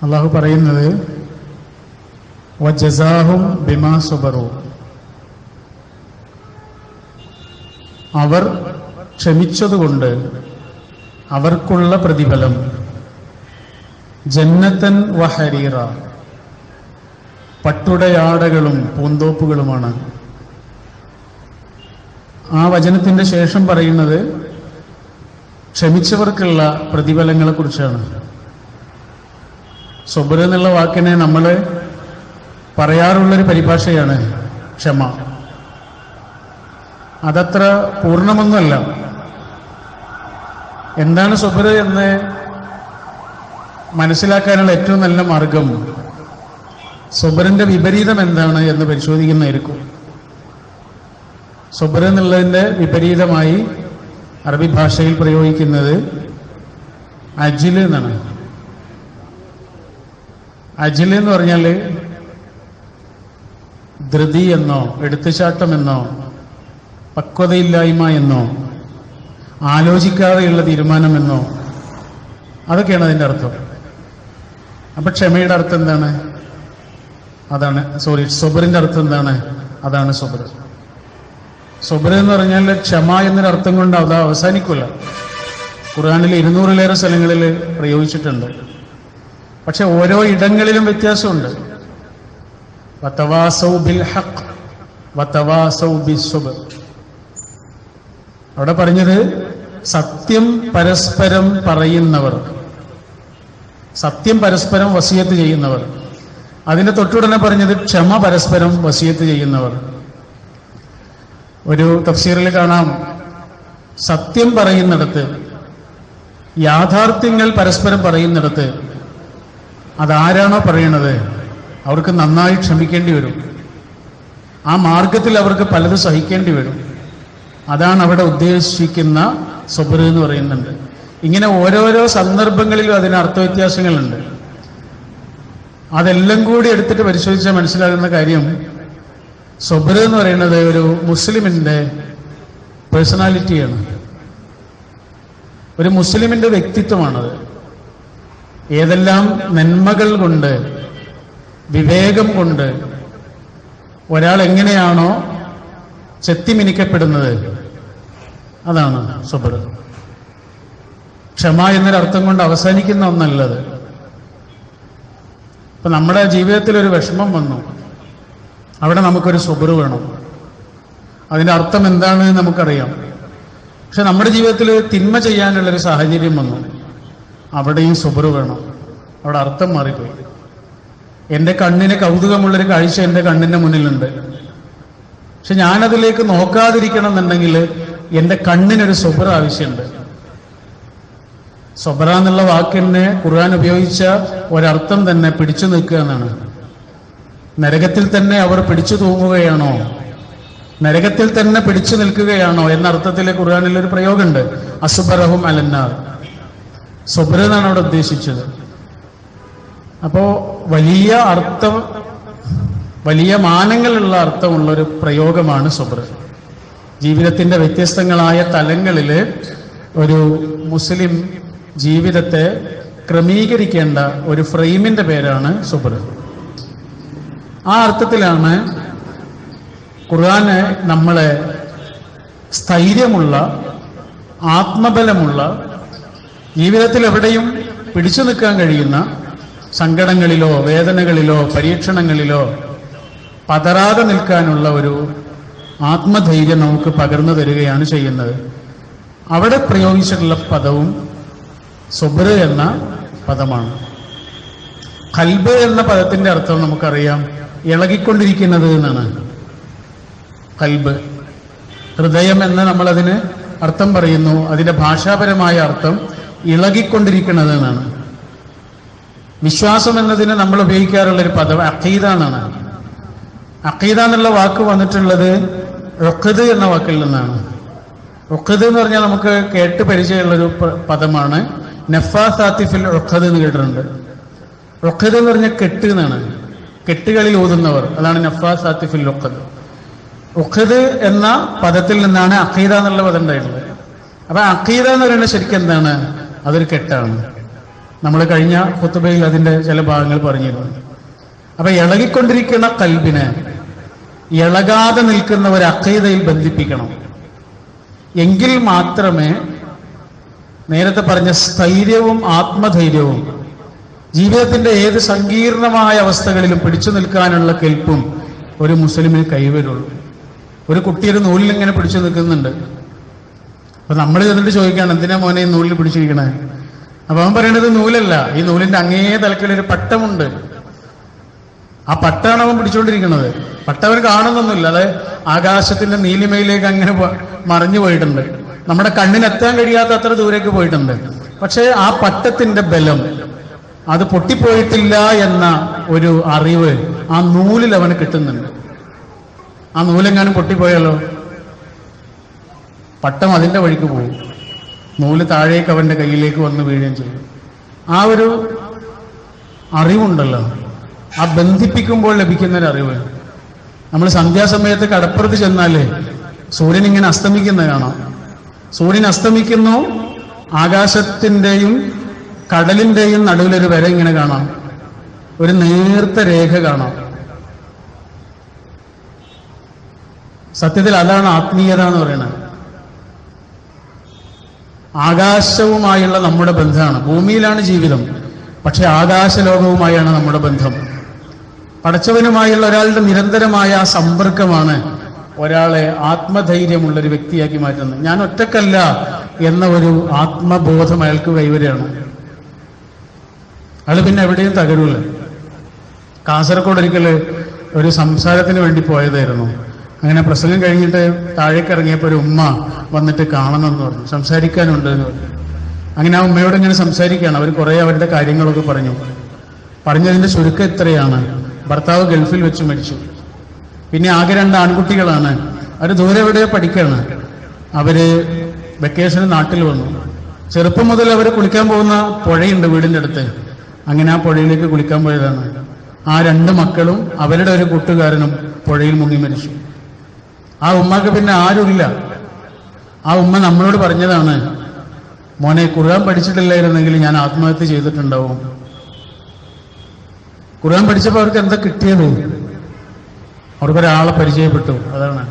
അള്ളാഹു പറയുന്നത് വജസാഹും ബിമാ സബറു, അവർ ക്ഷമിച്ചതുകൊണ്ട് അവർക്കുള്ള പ്രതിഫലം ജന്നത്തൻ വഹരീറ, പട്ടുടയാടകളും പൂന്തോപ്പുകളുമാണ്. ആ വചനത്തിന്റെ ശേഷം പറയുന്നത് ക്ഷമിച്ചവർക്കുള്ള പ്രതിഫലങ്ങളെ കുറിച്ചാണ്. സബർ എന്നുള്ള വാക്കിനെ നമ്മൾ പറയാറുള്ളൊരു പരിഭാഷയാണ് ക്ഷമ. അതത്ര പൂർണ്ണമൊന്നുമല്ല. എന്താണ് സബർ എന്ന് മനസ്സിലാക്കാനുള്ള ഏറ്റവും നല്ല മാർഗം സബറിന്റെ വിപരീതം എന്താണ് എന്ന് പരിശോധിക്കുന്നതായിരിക്കും. സബർ എന്നുള്ളതിന്റെ വിപരീതമായി അറബി ഭാഷയിൽ പ്രയോഗിക്കുന്നത് അജിൽ എന്നാണ്. അജിൽ എന്ന് പറഞ്ഞാൽ ധൃതി എന്നോ എടുത്തുചാട്ടം എന്നോ പക്വതയില്ലായ്മ എന്നോ ആലോചിക്കാതെയുള്ള തീരുമാനമെന്നോ അതൊക്കെയാണ് അതിൻ്റെ അർത്ഥം. അപ്പൊ ക്ഷമയുടെ അർത്ഥം എന്താണ്? അതാണ് സബറിന്റെ അർത്ഥം എന്താണ്? അതാണ് സബർ. സബർ എന്ന് പറഞ്ഞാൽ ക്ഷമ എന്നൊരു അർത്ഥം കൊണ്ട് അത് അവസാനിക്കില്ല. ഖുർആനിൽ 200-ലേറെ സ്ഥലങ്ങളിൽ പ്രയോഗിച്ചിട്ടുണ്ട്. പക്ഷെ ഓരോ ഇടങ്ങളിലും വ്യത്യാസമുണ്ട്. വതവാസൗ ബിൽ ഹഖ് വതവാസൗ ബിസ്സബ്ർ. അവിടെ പറഞ്ഞത് സത്യം പരസ്പരം പറയുന്നവർ, സത്യം പരസ്പരം വസിയത്ത് ചെയ്യുന്നവർ. അതിന്റെ തൊട്ടുടനെ പറഞ്ഞത് ക്ഷമ പരസ്പരം വസിയത്ത് ചെയ്യുന്നവർ. ഒരു തഫ്സീറിൽ കാണാം, സത്യം പറയുന്നിടത്ത്, യാഥാർത്ഥ്യങ്ങൾ പരസ്പരം പറയുന്നിടത്ത് അതാരാണോ പറയണത് അവർക്ക് നന്നായി ക്ഷമിക്കേണ്ടി വരും. ആ മാർഗത്തിൽ അവർക്ക് പലതും സഹിക്കേണ്ടി വരും. അതാണ് അവിടെ ഉദ്ദേശിക്കുന്ന സബർ എന്ന് പറയുന്നുണ്ട്. ഇങ്ങനെ ഓരോരോ സന്ദർഭങ്ങളിലും അതിന് അർത്ഥവ്യത്യാസങ്ങളുണ്ട്. അതെല്ലാം കൂടി എടുത്തിട്ട് പരിശോധിച്ചാൽ മനസ്സിലാകുന്ന കാര്യം സബർ എന്ന് പറയുന്നത് ഒരു മുസ്ലിമിന്റെ പേഴ്സണാലിറ്റിയാണ്, ഒരു മുസ്ലിമിന്റെ വ്യക്തിത്വമാണത്. ഏതെല്ലാം നന്മകൾ കൊണ്ട്, വിവേകം കൊണ്ട് ഒരാൾ എങ്ങനെയാണോ ചെത്തിമിനിക്കപ്പെടുന്നത് അതാണ് സബർ. ക്ഷമ എന്നൊരർത്ഥം കൊണ്ട് അവസാനിക്കുന്ന ഒന്നല്ലത്. ഇപ്പൊ നമ്മുടെ ജീവിതത്തിൽ ഒരു വിഷമം വന്നു, അവിടെ നമുക്കൊരു സബർ വേണം. അതിന്റെ അർത്ഥം എന്താണ് നമുക്കറിയാം. പക്ഷെ നമ്മുടെ ജീവിതത്തിൽ തിന്മ ചെയ്യാനുള്ളൊരു സാഹചര്യം വന്നു, അവിടെയും സബർ വേണം. അവിടെ അർത്ഥം മാറിപ്പോയി. എൻ്റെ കണ്ണിന് കൗതുകമുള്ളൊരു കാഴ്ച എൻ്റെ കണ്ണിന്റെ മുന്നിലുണ്ട്. പക്ഷെ ഞാനതിലേക്ക് നോക്കാതിരിക്കണം എന്നുണ്ടെങ്കിൽ എൻ്റെ കണ്ണിനൊരു സബർ ആവശ്യമുണ്ട്. സബറ എന്നുള്ള വാക്കിനെ ഖുർആൻ ഉപയോഗിച്ച ഒരർത്ഥം തന്നെ പിടിച്ചു നിൽക്കുക എന്നാണ്. നരകത്തിൽ തന്നെ അവർ പിടിച്ചു തൂങ്ങുകയാണോ, നരകത്തിൽ തന്നെ പിടിച്ചു നിൽക്കുകയാണോ എന്ന അർത്ഥത്തിൽ ഖുർആനിൽ ഒരു പ്രയോഗമുണ്ട്, അസ്ബറഹും അലന്നാർ. സബർ എന്നാണ് അവിടെ ഉദ്ദേശിച്ചത്. അപ്പോ വലിയ അർത്ഥം, വലിയ മാനങ്ങളുള്ള അർത്ഥമുള്ള ഒരു പ്രയോഗമാണ് സബർ. ജീവിതത്തിന്റെ വ്യത്യസ്തങ്ങളായ തലങ്ങളിൽ ഒരു മുസ്ലിം ജീവിതത്തെ ക്രമീകരിക്കേണ്ട ഒരു ഫ്രെയിമിന്റെ പേരാണ് സബർ. ആ അർത്ഥത്തിലാണ് ഖുർആന് നമ്മളെ സ്ഥൈര്യമുള്ള, ആത്മബലമുള്ള, ജീവിതത്തിൽ എവിടെയും പിടിച്ചു നിൽക്കാൻ കഴിയുന്ന, സങ്കടങ്ങളിലോ വേദനകളിലോ പരീക്ഷണങ്ങളിലോ പതറാതെ നിൽക്കാനുള്ള ഒരു ആത്മധൈര്യം നമുക്ക് പകർന്നു തരികയാണ് ചെയ്യുന്നത്. അവിടെ പ്രയോഗിച്ചിട്ടുള്ള പദവും സബർ എന്ന പദമാണ്. ഖൽബ് എന്ന പദത്തിന്റെ അർത്ഥം നമുക്കറിയാം, ഇളകിക്കൊണ്ടിരിക്കുന്നത് എന്നാണ്. ഖൽബ്, ഹൃദയം എന്ന് നമ്മളതിന് അർത്ഥം പറയുന്നു. അതിന്റെ ഭാഷാപരമായ അർത്ഥം ഇളകിക്കൊണ്ടിരിക്കുന്നത് എന്നാണ്. വിശ്വാസം എന്നതിന് നമ്മൾ ഉപയോഗിക്കാറുള്ളൊരു പദം അഖീദ എന്നാണ്. അഖീദ എന്നുള്ള വാക്ക് വന്നിട്ടുള്ളത് ഉഖദ് എന്ന വാക്കിൽ നിന്നാണ്. ഉഖദ് എന്ന് പറഞ്ഞാൽ നമുക്ക് കേട്ട് പരിചയമുള്ളൊരു പദമാണ്. നഫാസാത്തി ഫിൽ ഉഖദ് എന്ന് കേട്ടിട്ടുണ്ട്. ഉഖദ് എന്ന് പറഞ്ഞാൽ കെട്ട് എന്നാണ്. കെട്ടുകളിൽ ഊതുന്നവർ, അതാണ് നഫാസാത്തി ഫിൽ ഉഖദ്. ഉഖദ് എന്ന പദത്തിൽ നിന്നാണ് അഖീദ എന്നുള്ള പദം ഉണ്ടായിട്ടുള്ളത്. അപ്പൊ അഖീദ എന്ന് പറയുന്നത് ശരിക്കും എന്താണ്? അതൊരു കെട്ടാണ്. നമ്മൾ കഴിഞ്ഞ ഖുതുബയിൽ അതിന്റെ ചില ഭാഗങ്ങൾ പറഞ്ഞിരുന്നു. അപ്പൊ ഇളകിക്കൊണ്ടിരിക്കുന്ന കൽബിനെ ഇളകാതെ നിൽക്കുന്ന ഒരു അഖീദയിൽ ബന്ധിപ്പിക്കണം. എങ്കിൽ മാത്രമേ നേരത്തെ പറഞ്ഞ സ്ഥൈര്യവും ആത്മധൈര്യവും ജീവിതത്തിന്റെ ഏത് സങ്കീർണമായ അവസ്ഥകളിലും പിടിച്ചു നിൽക്കാനുള്ള കെൽപ്പും ഒരു മുസ്ലിമിന് കൈവരുള്ളൂ. ഒരു കുട്ടിയൊരു നൂലിൽ ഇങ്ങനെ പിടിച്ചു നിൽക്കുന്നുണ്ട്. അപ്പൊ നമ്മൾ ചെന്നിട്ട് ചോദിക്കുകയാണ്, എന്തിനാ മോനെ ഈ നൂലിൽ പിടിച്ചിരിക്കണേ? അപ്പൊ അവൻ പറയണത് നൂലല്ല, ഈ നൂലിന്റെ അങ്ങേ തലക്കിലൊരു പട്ടമുണ്ട്. ആ പട്ടാണ് അവൻ പിടിച്ചുകൊണ്ടിരിക്കുന്നത്. പട്ടവൻ കാണുന്നൊന്നുമില്ല, അത് ആകാശത്തിന്റെ നീലിമയിലേക്ക് അങ്ങനെ മറിഞ്ഞു പോയിട്ടുണ്ട്. നമ്മുടെ കണ്ണിനെത്താൻ കഴിയാത്ത അത്ര ദൂരേക്ക് പോയിട്ടുണ്ട്. പക്ഷേ ആ പട്ടത്തിന്റെ ബലം അത് പൊട്ടിപ്പോയിട്ടില്ല എന്ന ഒരു അറിവ് ആ നൂലിൽ അവന് കിട്ടുന്നുണ്ട്. ആ നൂലെങ്ങാനും പൊട്ടിപ്പോയാലോ പട്ടം അതിന്റെ വഴിക്ക് പോകും, നൂല് താഴേക്ക് അവന്റെ കയ്യിലേക്ക് വന്ന് വീഴുകയും ചെയ്യും. ആ ഒരു അറിവുണ്ടല്ലോ, ആ ബന്ധിപ്പിക്കുമ്പോൾ ലഭിക്കുന്ന ഒരു അറിവ്. നമ്മൾ സന്ധ്യാസമയത്ത് കടപ്പുറത്ത് ചെന്നാലേ സൂര്യൻ ഇങ്ങനെ അസ്തമിക്കുന്നത് കാണാം. സൂര്യൻ അസ്തമിക്കുന്നു, ആകാശത്തിന്റെയും കടലിന്റെയും നടുവിലൊരു വര ഇങ്ങനെ കാണാം, ഒരു നേർത്ത രേഖ കാണാം. സത്യത്തിൽ അതാണ് ആത്മീയത എന്ന് പറയുന്നത്. ആകാശവുമായുള്ള നമ്മുടെ ബന്ധമാണ്. ഭൂമിയിലാണ് ജീവിതം, പക്ഷെ ആകാശലോകവുമായാണ് നമ്മുടെ ബന്ധം. പടച്ചവനുമായുള്ള ഒരാളുടെ നിരന്തരമായ ആ സമ്പർക്കമാണ് ഒരാളെ ആത്മധൈര്യമുള്ളൊരു വ്യക്തിയാക്കി മാറ്റുന്നത്. ഞാൻ ഒറ്റക്കല്ല എന്ന ഒരു ആത്മബോധം അയാൾക്ക് കൈവരികയാണ്. അയാൾ പിന്നെ എവിടെയും തകരൂല. കാസർഗോഡ് ഒരിക്കൽ ഒരു സംസാരത്തിന് വേണ്ടി പോയതായിരുന്നു. അങ്ങനെ പ്രസംഗം കഴിഞ്ഞിട്ട് താഴേക്ക് ഇറങ്ങിയപ്പോൾ ഒരു ഉമ്മ വന്നിട്ട് കാണണമെന്ന് പറഞ്ഞു, സംസാരിക്കാനുണ്ട് എന്ന് പറഞ്ഞു. അങ്ങനെ ആ ഉമ്മയോട് ഇങ്ങനെ സംസാരിക്കുകയാണ്. അവർ കുറെ അവരുടെ കാര്യങ്ങളൊക്കെ പറഞ്ഞതിന്റെ ചുരുക്കം ഇത്രയാണ്: ഭർത്താവ് ഗൾഫിൽ വെച്ച് മരിച്ചു, പിന്നെ ആകെ 2 ആൺകുട്ടികളാണ്, അവർ ദൂരെ എവിടെയോ പഠിക്കുകയാണ്. അവര് വെക്കേഷന് നാട്ടിൽ വന്നു. ചെറുപ്പം മുതൽ അവർ കുളിക്കാൻ പോകുന്ന പുഴയുണ്ട് വീടിന്റെ അടുത്ത്. അങ്ങനെ ആ പുഴയിലേക്ക് കുളിക്കാൻ പോയതാണ്. ആ 2 മക്കളും അവരുടെ ഒരു കൂട്ടുകാരനും പുഴയിൽ മുങ്ങി മരിച്ചു. ആ ഉമ്മക്ക് പിന്നെ ആരുമില്ല. ആ ഉമ്മ നമ്മളോട് പറഞ്ഞതാണ്, മോനെ ഖുർആൻ പഠിച്ചിട്ടില്ലായിരുന്നെങ്കിൽ ഞാൻ ആത്മഹത്യ ചെയ്തിട്ടുണ്ടാവും. ഖുർആൻ പഠിച്ചപ്പോൾ അവർക്ക് എന്താ കിട്ടിയത്? അവർക്കൊരാളെ പരിചയപ്പെട്ടു. അതാണ്,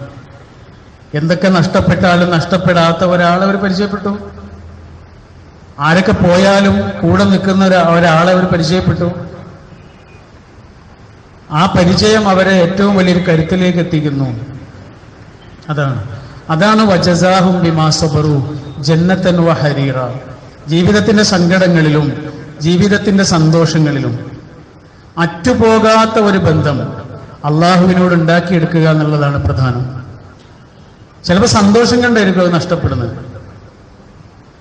എന്തൊക്കെ നഷ്ടപ്പെട്ടാലും നഷ്ടപ്പെടാത്ത ഒരാളെ അവർ പരിചയപ്പെട്ടു. ആരൊക്കെ പോയാലും കൂടെ നിൽക്കുന്ന ഒരാളെ അവർ പരിചയപ്പെട്ടു. ആ പരിചയം അവരെ ഏറ്റവും വലിയൊരു കരുത്തിലേക്ക് എത്തിക്കുന്നു. അതാണ് വജസാഹും ബിമാ സബറു ജന്നത്തൻ വഹരീറ. ജീവിതത്തിന്റെ സങ്കടങ്ങളിലും ജീവിതത്തിന്റെ സന്തോഷങ്ങളിലും അറ്റുപോകാത്ത ഒരു ബന്ധം അള്ളാഹുവിനോട് ഉണ്ടാക്കിയെടുക്കുക എന്നുള്ളതാണ് പ്രധാനം. ചിലപ്പോൾ സന്തോഷം കൊണ്ടായിരിക്കും അത് നഷ്ടപ്പെടുന്നത്,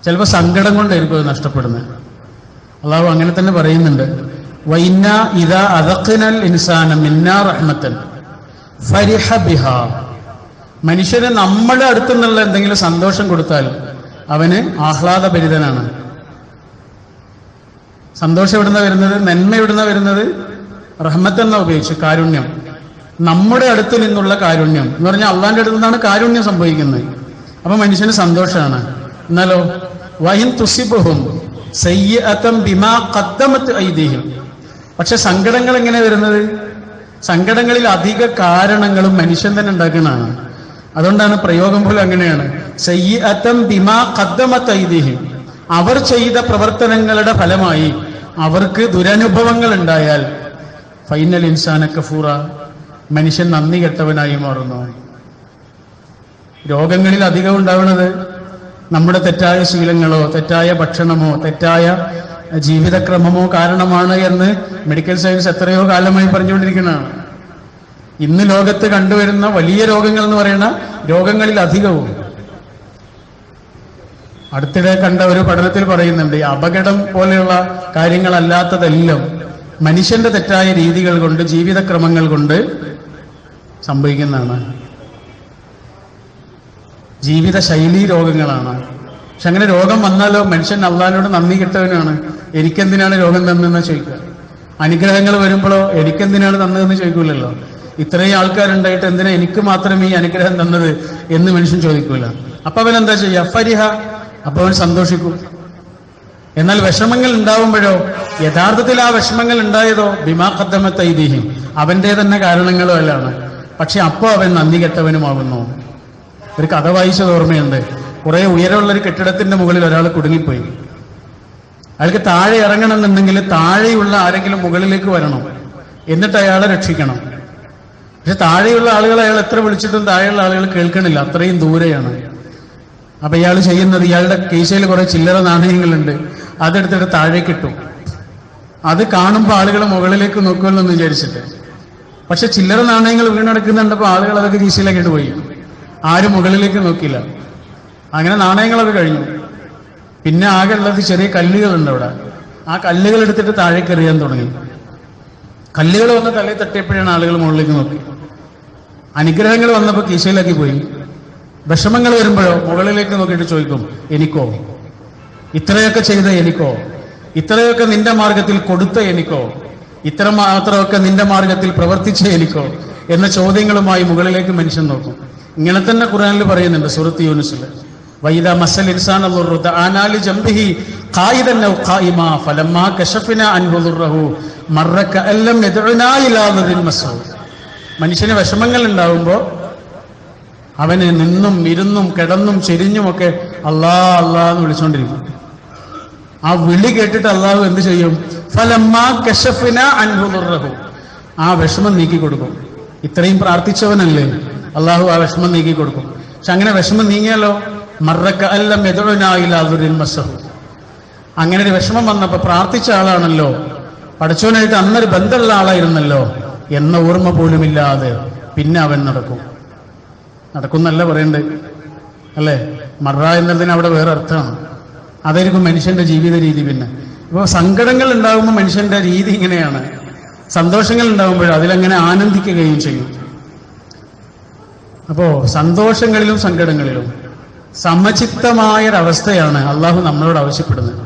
ചിലപ്പോൾ സങ്കടം കൊണ്ടായിരിക്കും അത് നഷ്ടപ്പെടുന്നത്. അള്ളാഹു അങ്ങനെ തന്നെ പറയുന്നുണ്ട്, വഇന്ന ഇദാ അദഖ്നൽ ഇൻസാന മിന്നാ റഹ്മത്തൻ ഫരിഹ ബിഹാ. മനുഷ്യന് നമ്മുടെ അടുത്തു നിന്നുള്ള എന്തെങ്കിലും സന്തോഷം കൊടുത്താൽ അവന് ആഹ്ലാദഭരിതനാണ്. സന്തോഷം എവിടുന്ന വരുന്നത്? നന്മ എവിടുന്ന വരുന്നത്? റഹ്മത്ത് എന്ന ഉപയോഗിച്ച് കാരുണ്യം, നമ്മുടെ അടുത്ത് നിന്നുള്ള കാരുണ്യം എന്ന് പറഞ്ഞാൽ അള്ളാന്റെ അടുത്ത് നിന്നാണ് കാരുണ്യം സംഭവിക്കുന്നത്. അപ്പൊ മനുഷ്യന് സന്തോഷമാണ്. എന്നാലോ വഹിൻ തുസിബുഹും സയ്യിഅതൻ ബിമാ ഖദ്ദമത് ഐദീഹിം. പക്ഷെ സങ്കടങ്ങൾ എങ്ങനെ വരുന്നത്? സങ്കടങ്ങളിൽ അധിക കാരണങ്ങളും മനുഷ്യൻ തന്നെ ഉണ്ടാക്കുന്നതാണ്. അതുകൊണ്ടാണ് പ്രയോഗം പോലും അങ്ങനെയാണ്, സയ്യിഅതൻ ബിമാ ഖദ്ദമത് ഐദീഹിം. അവർ ചെയ്ത പ്രവർത്തനങ്ങളുടെ ഫലമായി അവർക്ക് ദുരനുഭവങ്ങൾ ഉണ്ടായാൽ ഫൈനൽ ഇൻസാന കഫൂറ, മനുഷ്യൻ നന്ദി കെട്ടവനായി മാറുന്നു. രോഗങ്ങളിൽ അധികം ഉണ്ടാവുന്നത് നമ്മുടെ തെറ്റായ ശീലങ്ങളോ തെറ്റായ ഭക്ഷണമോ തെറ്റായ ജീവിതക്രമമോ കാരണമാണ് എന്ന് മെഡിക്കൽ സയൻസ് എത്രയോ കാലമായി പറഞ്ഞുകൊണ്ടിരിക്കുന്നതാണ്. ഇന്ന് ലോകത്ത് കണ്ടുവരുന്ന വലിയ രോഗങ്ങൾ എന്ന് പറയുന്ന രോഗങ്ങളിൽ അധികവും അടുത്തിടെ കണ്ട ഒരു പഠനത്തിൽ പറയുന്നുണ്ട്, ഈ അപകടം പോലെയുള്ള കാര്യങ്ങളല്ലാത്തതെല്ലാം മനുഷ്യന്റെ തെറ്റായ രീതികൾ കൊണ്ട് ജീവിതക്രമങ്ങൾ കൊണ്ട് സംഭവിക്കുന്നതാണ്. ജീവിത ശൈലീ രോഗങ്ങളാണ്. പക്ഷെ അങ്ങനെ രോഗം വന്നാലോ മനുഷ്യൻ അള്ളാഹിനോട് നന്ദി കെട്ടവനാണ്. എനിക്കെന്തിനാണ് രോഗം തന്നതെന്ന് ചോദിക്കുക. അനുഗ്രഹങ്ങൾ വരുമ്പോഴോ എനിക്കെന്തിനാണ് തന്നതെന്ന് ചോദിക്കൂലല്ലോ. ഇത്രയും ആൾക്കാരുണ്ടായിട്ട് എന്തിനാ എനിക്ക് മാത്രം ഈ അനുഗ്രഹം തന്നത് എന്ന് മനുഷ്യൻ ചോദിക്കൂല. അപ്പൊ അവൻ എന്താ ചെയ്യുക? ഫരിഹ, അപ്പൊ അവൻ സന്തോഷിക്കും. എന്നാൽ വിഷമങ്ങൾ ഉണ്ടാവുമ്പോഴോ യഥാർത്ഥത്തിൽ ആ വിഷമങ്ങൾ ഉണ്ടായതോ ബിമാ ഖദ്ദമത് ഐദീഹിം, അവന്റെ തന്നെ കാരണങ്ങളോ അല്ലാണ്. പക്ഷെ അപ്പോ അവൻ നന്ദി കെട്ടവനുമാകുന്നു. ഒരു കഥ വായിച്ചത് ഓർമ്മയുണ്ട്. കുറെ ഉയരമുള്ള ഒരു കെട്ടിടത്തിന്റെ മുകളിൽ ഒരാൾ കുടുങ്ങിപ്പോയി. അയാൾക്ക് താഴെ ഇറങ്ങണമെന്നുണ്ടെങ്കിൽ താഴെയുള്ള ആരെങ്കിലും മുകളിലേക്ക് വരണം, എന്നിട്ട് അയാളെ രക്ഷിക്കണം. പക്ഷെ താഴെയുള്ള ആളുകൾ അയാൾ എത്ര വിളിച്ചിട്ടും താഴെയുള്ള ആളുകൾ കേൾക്കണില്ല, അത്രയും ദൂരെയാണ്. അപ്പൊ ഇയാൾ ചെയ്യുന്നത്, ഇയാളുടെ കീശയിൽ കുറെ ചില്ലറ നാണയങ്ങളുണ്ട്, അതെടുത്തിട്ട് താഴേക്ക് ഇട്ടു. അത് കാണുമ്പോൾ ആളുകൾ മുകളിലേക്ക് നോക്കുമല്ലോ എന്ന് വിചാരിച്ചിട്ട്. പക്ഷെ ചില്ലറ നാണയങ്ങൾ വീണടക്കുന്നുണ്ടപ്പോൾ ആളുകൾ അതൊക്കെ കീശയിലേക്ക് ഇട്ട് പോയി, ആരും മുകളിലേക്ക് നോക്കിയില്ല. അങ്ങനെ നാണയങ്ങളൊക്കെ കഴിഞ്ഞു. പിന്നെ ആകെ ഉള്ളത് ചെറിയ കല്ലുകളുണ്ട് അവിടെ. ആ കല്ലുകൾ എടുത്തിട്ട് താഴേക്ക് എറിയാൻ തുടങ്ങി. കല്ലുകൾ വന്ന് തലയിൽ തട്ടിയപ്പോഴാണ് ആളുകൾ മുകളിലേക്ക് നോക്കി. അനുഗ്രഹങ്ങൾ വന്നപ്പോൾ കീശയിലാക്കി പോയി. വിഷമങ്ങൾ വരുമ്പോഴോ മുകളിലേക്ക് നോക്കിയിട്ട് ചോദിക്കും, എനിക്കോ? ഇത്രയൊക്കെ ചെയ്ത എനിക്കോ? ഇത്രയൊക്കെ നിന്റെ മാർഗത്തിൽ കൊടുത്ത എനിക്കോ? ഇത്ര മാത്രമൊക്കെ നിന്റെ മാർഗത്തിൽ പ്രവർത്തിച്ച എനിക്കോ? എന്ന ചോദ്യങ്ങളുമായി മുകളിലേക്ക് മനുഷ്യൻ നോക്കും. ഇങ്ങനെ തന്നെ ഖുർആനിൽ പറയുന്നുണ്ട് സൂറത്ത് യൂനുസിൽ, വൈദ മസൽ ഇൻസാന ദുർറു ദഅനാ ലിജംബിഹി ഖായിദൻ ഔ ഖായിമാ ഫലമ്മാ കശഫനാ അൻഹു ദുർറഹു മർറ കഅല്ലം യദ്ഉനാ ഇലാ ദുരിൻ മസ്ഊദ്. മനുഷ്യന് വിഷമങ്ങൾ ഉണ്ടാവുമ്പോൾ അവന് നിന്നും ഇരുന്നും കിടന്നും ചെരിഞ്ഞുമൊക്കെ അല്ലാ അല്ലാ എന്ന് വിളിച്ചുകൊണ്ടിരിക്കും. ആ വിളി കേട്ടിട്ട് അള്ളാഹു എന്ത് ചെയ്യും? ഫലമ്മാ കശഫനാ അൻഹു ദുർറഹു, ആ വിഷമം നീക്കി കൊടുക്കും. ഇത്രയും പ്രാർത്ഥിച്ചവനല്ലേ, അള്ളാഹു ആ വിഷമം നീക്കി കൊടുക്കും. പക്ഷെ അങ്ങനെ വിഷമം നീങ്ങിയാലോ മർറ കഅല്ലം യദ്ഉനാ ഇലാ ദുരിൻ മസ്ഊദ്. അങ്ങനെ ഒരു വിഷമം വന്നപ്പോ പ്രാർത്ഥിച്ച ആളാണല്ലോ, പഠിച്ചവനായിട്ട് അന്നൊരു ബന്ധമുള്ള ആളായിരുന്നല്ലോ എന്ന ഓർമ്മ പോലുമില്ലാതെ പിന്നെ അവൻ നടക്കുന്നല്ല പറയണ്ടേ അല്ലേ? മറ എന്നതിന് അവിടെ വേറെ അർത്ഥമാണ്. അതായിരിക്കും മനുഷ്യന്റെ ജീവിത രീതി. പിന്നെ ഇപ്പോൾ സങ്കടങ്ങൾ ഉണ്ടാകുമ്പോൾ മനുഷ്യന്റെ രീതി ഇങ്ങനെയാണ്. സന്തോഷങ്ങൾ ഉണ്ടാകുമ്പോൾ അതിലങ്ങനെ ആനന്ദിക്കുകയും ചെയ്യും. അപ്പോ സന്തോഷങ്ങളിലും സങ്കടങ്ങളിലും സമചിത്തമായൊരവസ്ഥയാണ് അള്ളാഹു നമ്മളോട് ആവശ്യപ്പെടുന്നത്.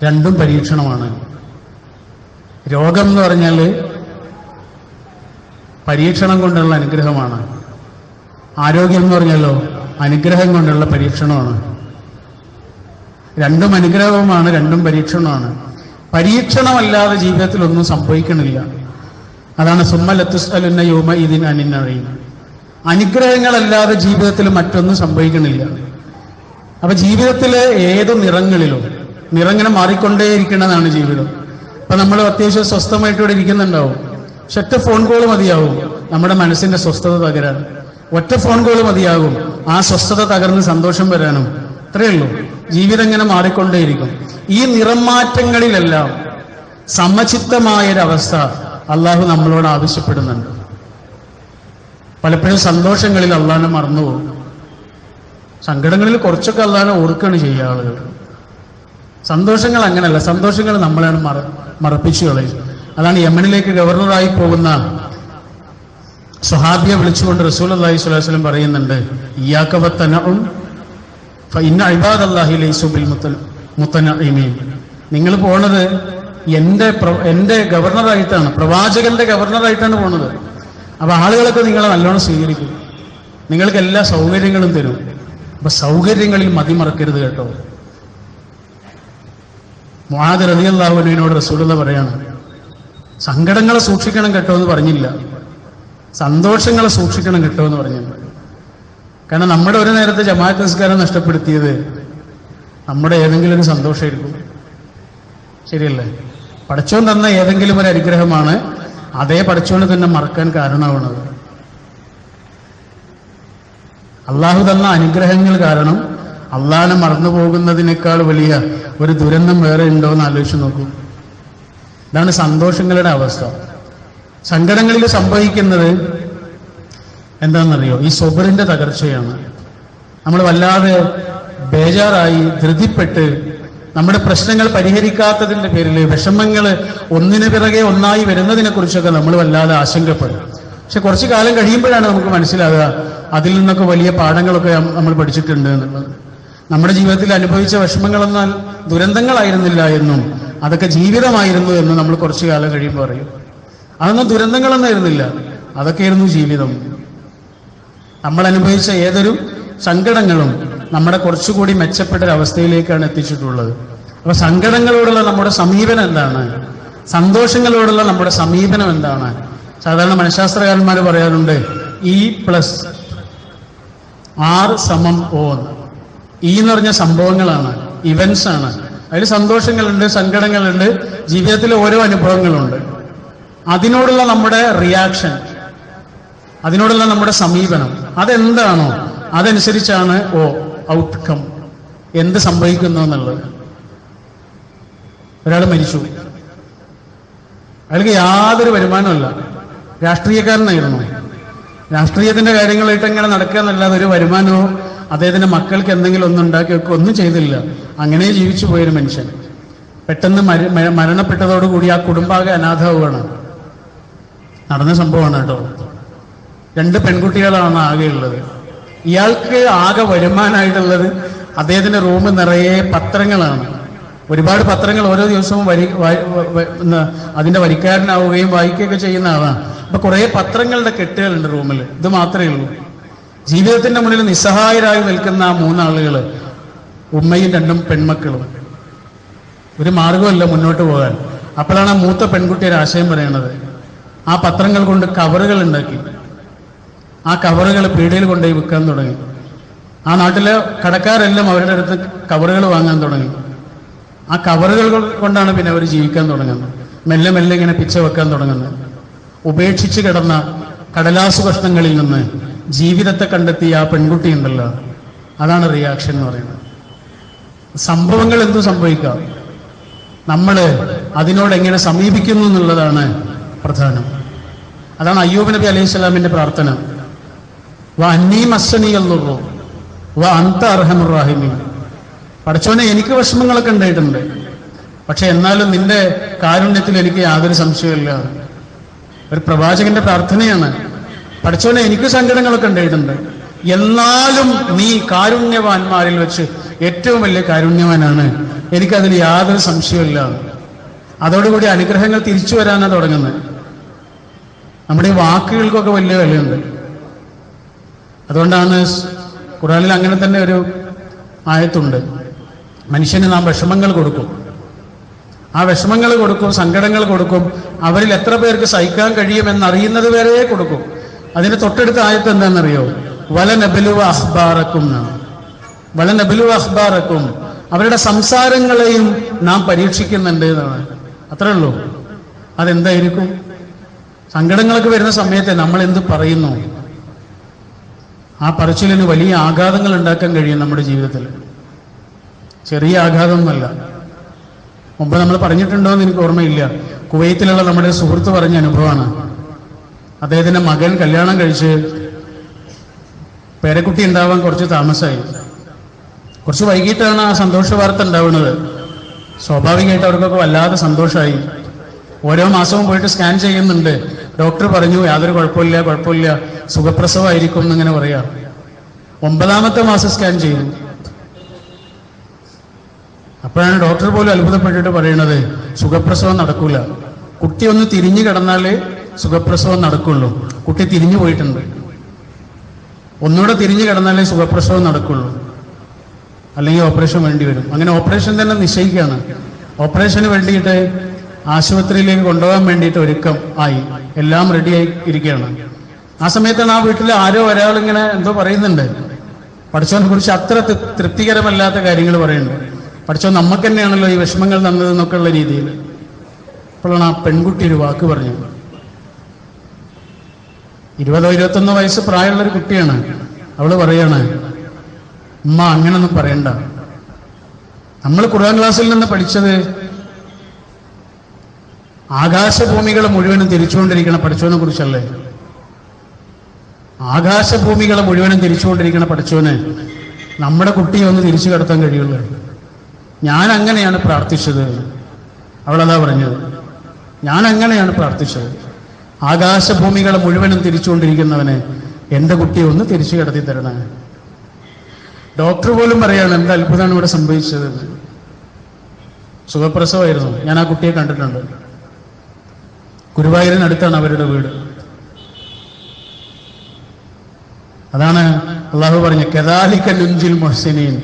രണ്ടും പരീക്ഷണമാണ്. രോഗം എന്ന് പറഞ്ഞാൽ പരീക്ഷണം കൊണ്ടുള്ള അനുഗ്രഹമാണ്. ആരോഗ്യം എന്ന് പറഞ്ഞാലോ അനുഗ്രഹം കൊണ്ടുള്ള പരീക്ഷണമാണ്. രണ്ടും അനുഗ്രഹവുമാണ്, രണ്ടും പരീക്ഷണമാണ്. പരീക്ഷണമല്ലാതെ ജീവിതത്തിൽ ഒന്നും സംഭവിക്കണില്ല. അതാണ് സുമ്മ ലതുസ്അലുന്ന യൗമഇദിൻ അനിൻ നഈം. അനുഗ്രഹങ്ങളല്ലാതെ ജീവിതത്തിൽ മറ്റൊന്നും സംഭവിക്കണില്ല. അപ്പൊ ജീവിതത്തിലെ ഏത് നിറങ്ങനെ മാറിക്കൊണ്ടേയിരിക്കുന്നതാണ് ജീവിതം. അപ്പൊ നമ്മൾ അത്യാവശ്യം സ്വസ്ഥമായിട്ട് ഇവിടെ ഇരിക്കുന്നുണ്ടാവും. പക്ഷെ ഒറ്റ ഫോൺ കോൾ മതിയാവും നമ്മുടെ മനസ്സിന്റെ സ്വസ്ഥത തകരാൻ. ഒറ്റ ഫോൺ കോൾ മതിയാകും ആ സ്വസ്ഥത തകർന്ന് സന്തോഷം വരാനും. അത്രയേ ഉള്ളൂ. ജീവിതം ഇങ്ങനെ മാറിക്കൊണ്ടേയിരിക്കും. ഈ നിറം മാറ്റങ്ങളിലെല്ലാം സമചിത്തമായൊരവസ്ഥ അള്ളാഹു നമ്മളോട് ആവശ്യപ്പെടുന്നുണ്ട്. പലപ്പോഴും സന്തോഷങ്ങളിൽ അള്ളാഹിനെ മറന്നുപോകും. സങ്കടങ്ങളിൽ കുറച്ചൊക്കെ അള്ളാഹിനെ ഓർക്കുകയാണ് ചെയ്യുക ആളുകൾ. സന്തോഷങ്ങൾ അങ്ങനെയല്ല. സന്തോഷങ്ങൾ നമ്മളാണ് മറപ്പിച്ചു കളയും. അതാണ് യമനിലേക്ക് ഗവർണറായി പോകുന്ന സ്വഹാബിയെ വിളിച്ചുകൊണ്ട് റസൂലുള്ളാഹി സ്വല്ലല്ലാഹു അലൈഹി വസല്ലം പറയുന്നുണ്ട്, ഇയ്യാക വത്തനഉം ഫഇന്ന ഇബാദല്ലാഹി ലൈസു ബിൽ മുതനഇമീൻ. നിങ്ങൾ പോണത് എന്റെ ഗവർണറായിട്ടാണ്, പ്രവാചകന്റെ ഗവർണറായിട്ടാണ് പോണത്. അപ്പൊ ആളുകളൊക്കെ നിങ്ങളെ നല്ലോണം സ്വീകരിക്കും, നിങ്ങൾക്ക് എല്ലാ സൗകര്യങ്ങളും തരും. അപ്പൊ സൗകര്യങ്ങളിൽ മതിമറക്കരുത് കേട്ടോ. മുആദ് റളിയല്ലാഹു അൻഹുവിനോട് റസൂലുള്ളാഹി പറയാണ്, സങ്കടങ്ങളെ സൂക്ഷിക്കണം കേട്ടോ എന്ന് പറഞ്ഞില്ല, സന്തോഷങ്ങളെ സൂക്ഷിക്കണം കേട്ടോ എന്ന് പറഞ്ഞില്ല. കാരണം നമ്മുടെ ഒരു നേരത്തെ ജമാഅത്ത് നിസ്കാരം നഷ്ടപ്പെടുത്തിയത് നമ്മുടെ ഏതെങ്കിലും ഒരു സന്തോഷമായിരിക്കും. ശരിയല്ലേ? പടച്ചോൻ തന്ന ഏതെങ്കിലും ഒരു അനുഗ്രഹമാണ് അതേ പടച്ചോന് തന്നെ മറക്കാൻ കാരണമാവുന്നത്. അള്ളാഹു തന്ന അനുഗ്രഹങ്ങൾ കാരണം അള്ളാഹിനെ മറന്നു പോകുന്നതിനേക്കാൾ വലിയ ഒരു ദുരന്തം വേറെ ഉണ്ടോ എന്ന് ആലോചിച്ച് നോക്കൂ. ഇതാണ് സന്തോഷങ്ങളുടെ അവസ്ഥ. സങ്കടങ്ങളിൽ സംഭവിക്കുന്നത് എന്താണെന്നറിയോ? ഈ സ്വബറിന്റെ തകർച്ചയാണ്. നമ്മൾ വല്ലാതെ ബേജാറായി ധൃതിപ്പെട്ട് നമ്മുടെ പ്രശ്നങ്ങൾ പരിഹരിക്കാത്തതിന്റെ പേരിൽ വിഷമങ്ങൾ ഒന്നിനു പിറകെ ഒന്നായി വരുന്നതിനെ കുറിച്ചൊക്കെ നമ്മൾ വല്ലാതെ ആശങ്കപ്പെടും. പക്ഷെ കുറച്ചു കാലം കഴിയുമ്പോഴാണ് നമുക്ക് മനസ്സിലാകുക അതിൽ നിന്നൊക്കെ വലിയ പാഠങ്ങളൊക്കെ നമ്മൾ പഠിച്ചിട്ടുണ്ട് എന്നുള്ളത്. നമ്മുടെ ജീവിതത്തിൽ അനുഭവിച്ച വിഷമങ്ങളെന്നാൽ ദുരന്തങ്ങളായിരുന്നില്ല എന്നും അതൊക്കെ ജീവിതമായിരുന്നു എന്നും നമ്മൾ കുറച്ചു കാലം കഴിയുമ്പോൾ അറിയും. അതൊന്നും ദുരന്തങ്ങളൊന്നായിരുന്നില്ല, അതൊക്കെയായിരുന്നു ജീവിതം. നമ്മൾ അനുഭവിച്ച ഏതൊരു സങ്കടങ്ങളും നമ്മളെ കുറച്ചുകൂടി മെച്ചപ്പെട്ട ഒരു അവസ്ഥയിലേക്കാണ് എത്തിച്ചിട്ടുള്ളത്. അപ്പൊ സങ്കടങ്ങളോടുള്ള നമ്മുടെ സമീപനം എന്താണ്? സന്തോഷങ്ങളോടുള്ള നമ്മുടെ സമീപനം എന്താണ്? സാധാരണ മനഃശാസ്ത്രകാരന്മാർ പറയാറുണ്ട് E+R=O. ഈ എന്ന് പറഞ്ഞ സംഭവങ്ങളാണ്, ഇവന്റ്സ് ആണ്. അതിൽ സന്തോഷങ്ങളുണ്ട്, സങ്കടങ്ങളുണ്ട്, ജീവിതത്തിലെ ഓരോ അനുഭവങ്ങളുണ്ട്. അതിനോടുള്ള നമ്മുടെ റിയാക്ഷൻ, അതിനോടുള്ള നമ്മുടെ സമീപനം അതെന്താണോ അതനുസരിച്ചാണ് ഔട്ട്കം, എന്ത് സംഭവിക്കുന്നു എന്നുള്ളത്. ഒരാൾ മരിച്ചു, അയാൾക്ക് യാതൊരു വരുമാനമല്ല, രാഷ്ട്രീയക്കാരനായിരുന്നു. രാഷ്ട്രീയത്തിന്റെ കാര്യങ്ങളായിട്ട് ഇങ്ങനെ നടക്കുക എന്നല്ലാതെ ഒരു വരുമാനവും അദ്ദേഹത്തിന്റെ മക്കൾക്ക് എന്തെങ്കിലും ഒന്നും ഉണ്ടാക്കി വെക്കുക ഒന്നും ചെയ്തില്ല. അങ്ങനെ ജീവിച്ചു പോയൊരു മനുഷ്യൻ പെട്ടെന്ന് മരണപ്പെട്ടതോടുകൂടി ആ കുടുംബാകെ അനാഥാവുകയാണ്. നടന്ന സംഭവമാണ് കേട്ടോ. 2 പെൺകുട്ടികളാണ് ആകെയുള്ളത്. ഇയാൾക്ക് ആകെ വരുമാനമായിട്ടുള്ളത് അദ്ദേഹത്തിന്റെ റൂം നിറയെ പത്രങ്ങളാണ്. ഒരുപാട് പത്രങ്ങൾ ഓരോ ദിവസവും അതിന്റെ വരിക്കാരനാവുകയും വായിക്കുകയൊക്കെ ചെയ്യുന്ന ആളാണ്. അപ്പൊ കുറെ പത്രങ്ങളുടെ കെട്ടുകളുണ്ട് റൂമിൽ. ഇത് മാത്രമേ ഉള്ളൂ. ജീവിതത്തിന്റെ മുന്നിൽ നിസ്സഹായരായി നിൽക്കുന്ന ആ 3 ആളുകൾ, ഉമ്മയും 2 പെൺമക്കളും. ഒരു മാർഗമല്ല മുന്നോട്ട് പോകാൻ. അപ്പോഴാണ് ആ മൂത്ത പെൺകുട്ടി ഒരു ആശയം പറയണത്. ആ പത്രങ്ങൾ കൊണ്ട് കവറുകൾ ഉണ്ടാക്കി. ആ കവറുകൾ പീടികയിൽ കൊണ്ടുപോയി വിൽക്കാൻ തുടങ്ങി. ആ നാട്ടിലെ കടക്കാരെല്ലാം അവരുടെ അടുത്ത് കവറുകൾ വാങ്ങാൻ തുടങ്ങി. ആ കവറുകൾ കൊണ്ടാണ് പിന്നെ അവർ ജീവിക്കാൻ തുടങ്ങുന്നത്. മെല്ലെ മെല്ലെ ഇങ്ങനെ പിച്ച വെക്കാൻ തുടങ്ങുന്നത്. ഉപേക്ഷിച്ച് കിടന്ന കടലാസു കഷ്ണങ്ങളിൽ നിന്ന് ജീവിതത്തെ കണ്ടെത്തിയ ആ പെൺകുട്ടി ഉണ്ടല്ലോ, അതാണ് റിയാക്ഷൻ എന്ന് പറയുന്നത്. സംഭവങ്ങൾ എന്തു സംഭവിക്കാം, നമ്മൾ അതിനോട് എങ്ങനെ സമീപിക്കുന്നു എന്നുള്ളതാണ് പ്രധാനം. അതാണ് അയ്യൂബ് നബി അലൈഹി സ്വലാമിന്റെ പ്രാർത്ഥന. പടച്ചോനെ, എനിക്ക് വിഷമങ്ങളൊക്കെ ഉണ്ടായിട്ടുണ്ട്, പക്ഷെ എന്നാലും നിന്റെ കാരുണ്യത്തിൽ എനിക്ക് യാതൊരു സംശയമില്ല. ഒരു പ്രവാചകന്റെ പ്രാർത്ഥനയാണ്. പടച്ചോനെ, എനിക്ക് സങ്കടങ്ങളൊക്കെ ഉണ്ടായിട്ടുണ്ട്, എന്നാലും നീ കാരുണ്യവാന്മാരിൽ വെച്ച് ഏറ്റവും വലിയ കാരുണ്യവാനാണ്, എനിക്കതിൽ യാതൊരു സംശയമില്ല. അതോടുകൂടി അനുഗ്രഹങ്ങൾ തിരിച്ചു വരാനാണ് തുടങ്ങുന്നത്. നമ്മുടെ ഈ വാക്കുകൾക്കൊക്കെ വലിയ വിലയുണ്ട്. അതുകൊണ്ടാണ് ഖുർആനിൽ അങ്ങനെ തന്നെ ഒരു ആയത്തുണ്ട്. മനുഷ്യന് നാം വിഷമങ്ങൾ കൊടുക്കും, ആ വിഷമങ്ങൾ കൊടുക്കും, സങ്കടങ്ങൾ കൊടുക്കും. അവരിൽ എത്ര പേർക്ക് സഹിക്കാൻ കഴിയുമെന്നറിയുന്നത് വരെ കൊടുക്കും. അതിന് തൊട്ടടുത്ത ആയത്ത് എന്താണെന്നറിയോ? വലനബലുവ അഖ്ബാറക്കും എന്നാണ്. വലനബലുവ അഖ്ബാറക്കും, അവരുടെ സംസാരങ്ങളെയും നാം പരീക്ഷിക്കുന്നുണ്ട് എന്നാണ്. അത്രേ ഉള്ളൂ. അതെന്തായിരിക്കും? സങ്കടങ്ങളൊക്കെ വരുന്ന സമയത്ത് നമ്മൾ എന്ത് പറയുന്നു, ആ പറച്ചിലിന് വലിയ ആഘാതങ്ങൾ ഉണ്ടാക്കാൻ കഴിയും നമ്മുടെ ജീവിതത്തിൽ. ചെറിയ ആഘാതമൊന്നുമല്ല. മുമ്പ് നമ്മൾ പറഞ്ഞിട്ടുണ്ടോ എന്ന് എനിക്ക് ഓർമ്മയില്ല. കുവൈത്തിലുള്ള നമ്മുടെ സുഹൃത്ത് പറഞ്ഞ അനുഭവമാണ്. അദ്ദേഹത്തിന്റെ മകൻ കല്യാണം കഴിച്ച് പേരക്കുട്ടി ഉണ്ടാവാൻ കുറച്ച് താമസമായി. കുറച്ച് വൈകിട്ടാണ് ആ സന്തോഷ വാർത്ത ഉണ്ടാവുന്നത്. സ്വാഭാവികമായിട്ട് അവർക്കൊക്കെ വല്ലാതെ സന്തോഷമായി. ഓരോ മാസവും പോയിട്ട് സ്കാൻ ചെയ്യുന്നുണ്ട്. ഡോക്ടർ പറഞ്ഞു യാതൊരു കുഴപ്പമില്ല, സുഖപ്രസവമായിരിക്കും എന്നിങ്ങനെ പറയാം. 9ാമത്തെ മാസം സ്കാൻ ചെയ്തു. അപ്പോഴാണ് ഡോക്ടർ പോലും അത്ഭുതപ്പെട്ടിട്ട് പറയണത്, സുഖപ്രസവം നടക്കൂല. കുട്ടി ഒന്ന് തിരിഞ്ഞു കിടന്നാലേ സുഖപ്രസവം നടക്കുള്ളൂ. കുട്ടി തിരിഞ്ഞു പോയിട്ടുണ്ട്. ഒന്നുകൂടെ തിരിഞ്ഞു കിടന്നാലേ സുഖപ്രസവം നടക്കുള്ളൂ, അല്ലെങ്കിൽ ഓപ്പറേഷൻ വേണ്ടി വരും. അങ്ങനെ ഓപ്പറേഷൻ തന്നെ നിശ്ചയിക്കുകയാണ്. ഓപ്പറേഷന് വേണ്ടിയിട്ട് ആശുപത്രിയിലേക്ക് കൊണ്ടുപോകാൻ വേണ്ടിയിട്ട് ഒരുക്കം ആയി, എല്ലാം റെഡിയായി ഇരിക്കുകയാണ്. ആ സമയത്താണ് ആ വീട്ടിൽ ആരോ ഒരാൾ ഇങ്ങനെ എന്തോ പറയുന്നുണ്ട്. പഠിച്ചവനെ കുറിച്ച് അത്ര തൃപ്തികരമല്ലാത്ത കാര്യങ്ങൾ പറയുന്നുണ്ട്. പഠിച്ചോ, നമുക്ക് തന്നെയാണല്ലോ ഈ വിഷമങ്ങൾ തന്നതെന്നൊക്കെ ഉള്ള രീതിയിൽ. അപ്പോഴാണ് ആ പെൺകുട്ടി ഒരു വാക്ക് പറഞ്ഞു. 20-21 വയസ്സ് പ്രായമുള്ളൊരു കുട്ടിയാണ്. അവള് പറയാണ്, ഉമ്മ അങ്ങനൊന്നും പറയണ്ട. നമ്മൾ ഖുർആൻ ക്ലാസ്സിൽ നിന്ന് പഠിച്ചത് ആകാശഭൂമികളെ മുഴുവനും തിരിച്ചുകൊണ്ടിരിക്കണ പഠിച്ചവനെ കുറിച്ചല്ലേ? ആകാശഭൂമികളെ മുഴുവനും തിരിച്ചുകൊണ്ടിരിക്കണ പഠിച്ചവന് നമ്മുടെ കുട്ടിയെ ഒന്ന് തിരിച്ചു കടത്താൻ കഴിയുള്ളൂ. ഞാൻ അങ്ങനെയാണ് പ്രാർത്ഥിച്ചത്. അവളതാ പറഞ്ഞത്, ഞാൻ അങ്ങനെയാണ് പ്രാർത്ഥിച്ചത്. ആകാശഭൂമികളെ മുഴുവനും തിരിച്ചുകൊണ്ടിരിക്കുന്നവനെ എൻ്റെ കുട്ടിയെ ഒന്ന് തിരിച്ചു കടത്തി തരണേ. ഡോക്ടർ പോലും പറയാണ് എന്താ അത്ഭുതമാണ് ഇവിടെ സംഭവിച്ചത്. സുഖപ്രസവമായിരുന്നു. ഞാൻ ആ കുട്ടിയെ കണ്ടിട്ടുണ്ട്. ഗുരുവായൂരിനടുത്താണ് അവരുടെ വീട്. അതാണ് അള്ളാഹു പറഞ്ഞു കദാലിക നുൻജിൽ മുഹ്സിനീൻ.